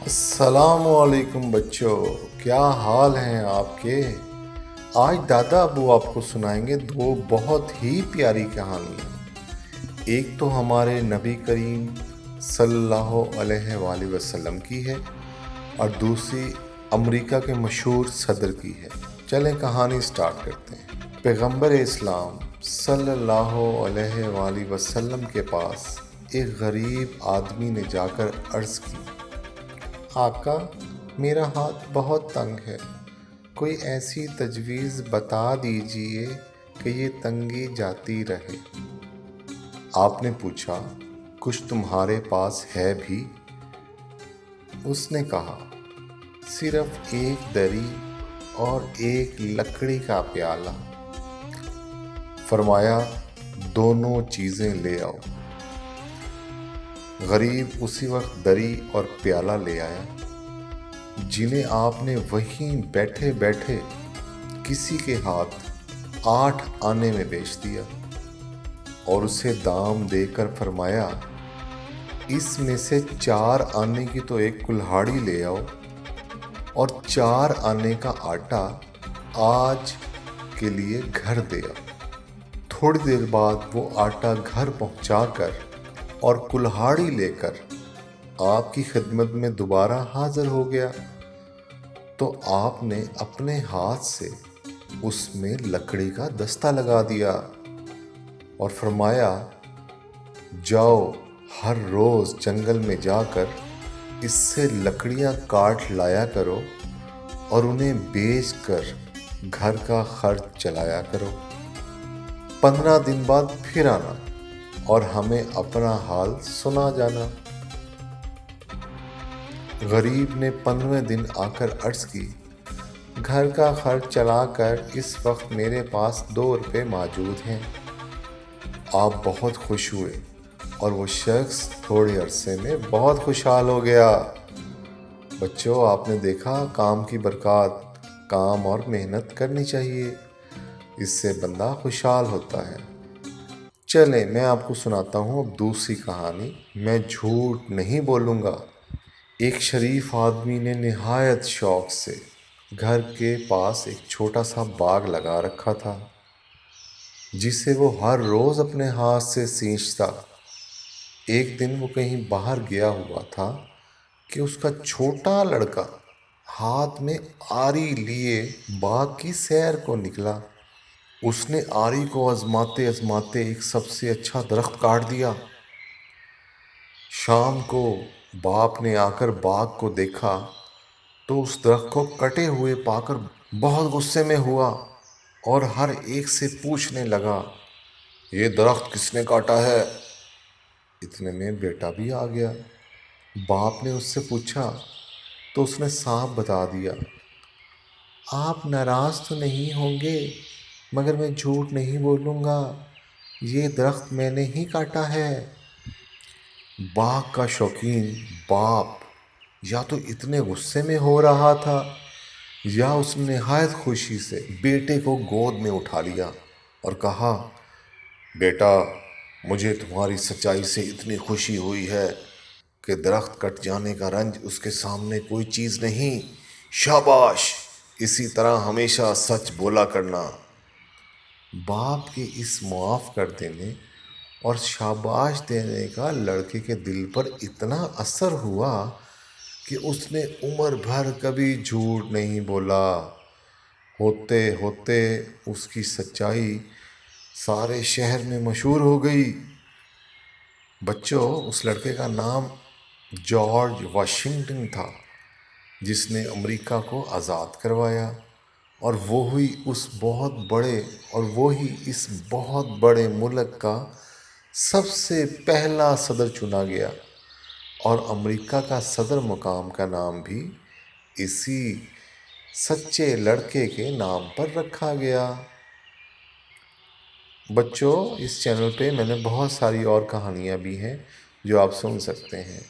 السلام علیکم بچوں، کیا حال ہیں آپ کے؟ آج دادا ابو آپ کو سنائیں گے دو بہت ہی پیاری کہانیاں۔ ایک تو ہمارے نبی کریم صلی اللہ علیہ وآلہ وسلم کی ہے اور دوسری امریکہ کے مشہور صدر کی ہے۔ چلیں کہانی سٹارٹ کرتے ہیں۔ پیغمبر اسلام صلی اللہ علیہ وآلہ وسلم کے پاس ایک غریب آدمی نے جا کر عرض کی، آقا میرا ہاتھ بہت تنگ ہے، کوئی ایسی تجویز بتا دیجئے کہ یہ تنگی جاتی رہے۔ آپ نے پوچھا، کچھ تمہارے پاس ہے بھی؟ اس نے کہا، صرف ایک دری اور ایک لکڑی کا پیالہ۔ فرمایا، دونوں چیزیں لے آؤ۔ غریب اسی وقت دری اور پیالہ لے آیا، جنہیں آپ نے وہیں بیٹھے بیٹھے کسی کے ہاتھ 8 آنے میں بیچ دیا اور اسے دام دے کر فرمایا، اس میں سے 4 آنے کی تو ایک کلہاڑی لے آؤ اور 4 آنے کا آٹا آج کے لیے گھر دے آؤ۔ تھوڑی دیر بعد وہ آٹا گھر پہنچا کر اور کلہاڑی لے کر آپ کی خدمت میں دوبارہ حاضر ہو گیا تو آپ نے اپنے ہاتھ سے اس میں لکڑی کا دستہ لگا دیا اور فرمایا، جاؤ ہر روز جنگل میں جا کر اس سے لکڑیاں کاٹ لایا کرو اور انہیں بیچ کر گھر کا خرچ چلایا کرو۔ 15 دن بعد پھر آنا اور ہمیں اپنا حال سنا جانا۔ غریب نے 15ویں دن آ کر عرض کی، گھر کا خرچ چلا کر اس وقت میرے پاس 2 روپے موجود ہیں۔ آپ بہت خوش ہوئے اور وہ شخص تھوڑے عرصے میں بہت خوشحال ہو گیا۔ بچوں، آپ نے دیکھا کام کی برکات، کام اور محنت کرنی چاہیے، اس سے بندہ خوشحال ہوتا ہے۔ چلیں میں آپ کو سناتا ہوں اب دوسری کہانی، میں جھوٹ نہیں بولوں گا۔ ایک شریف آدمی نے نہایت شوق سے گھر کے پاس ایک چھوٹا سا باغ لگا رکھا تھا، جسے وہ ہر روز اپنے ہاتھ سے سینچتا۔ ایک دن وہ کہیں باہر گیا ہوا تھا کہ اس کا چھوٹا لڑکا ہاتھ میں آری لیے باغ کی سیر کو نکلا۔ اس نے آری کو آزماتے آزماتے ایک سب سے اچھا درخت کاٹ دیا۔ شام کو باپ نے آ کر باغ کو دیکھا تو اس درخت کو کٹے ہوئے پا کر بہت غصے میں ہوا اور ہر ایک سے پوچھنے لگا، یہ درخت کس نے کاٹا ہے؟ اتنے میں بیٹا بھی آ گیا۔ باپ نے اس سے پوچھا تو اس نے صاف بتا دیا، آپ ناراض تو نہیں ہوں گے مگر میں جھوٹ نہیں بولوں گا، یہ درخت میں نے ہی کاٹا ہے۔ باغ کا شوقین باپ یا تو اتنے غصے میں ہو رہا تھا یا اس نے نہایت خوشی سے بیٹے کو گود میں اٹھا لیا اور کہا، بیٹا مجھے تمہاری سچائی سے اتنی خوشی ہوئی ہے کہ درخت کٹ جانے کا رنج اس کے سامنے کوئی چیز نہیں، شاباش، اسی طرح ہمیشہ سچ بولا کرنا۔ باپ کے اس معاف کر دینے اور شاباش دینے کا لڑکے کے دل پر اتنا اثر ہوا کہ اس نے عمر بھر کبھی جھوٹ نہیں بولا۔ ہوتے ہوتے اس کی سچائی سارے شہر میں مشہور ہو گئی۔ بچوں، اس لڑکے کا نام جارج واشنگٹن تھا، جس نے امریکہ کو آزاد کروایا اور وہی اس بہت بڑے ملک کا سب سے پہلا صدر چنا گیا اور امریکہ کا صدر مقام کا نام بھی اسی سچے لڑکے کے نام پر رکھا گیا۔ بچوں، اس چینل پہ میں نے بہت ساری اور کہانیاں بھی ہیں جو آپ سن سکتے ہیں۔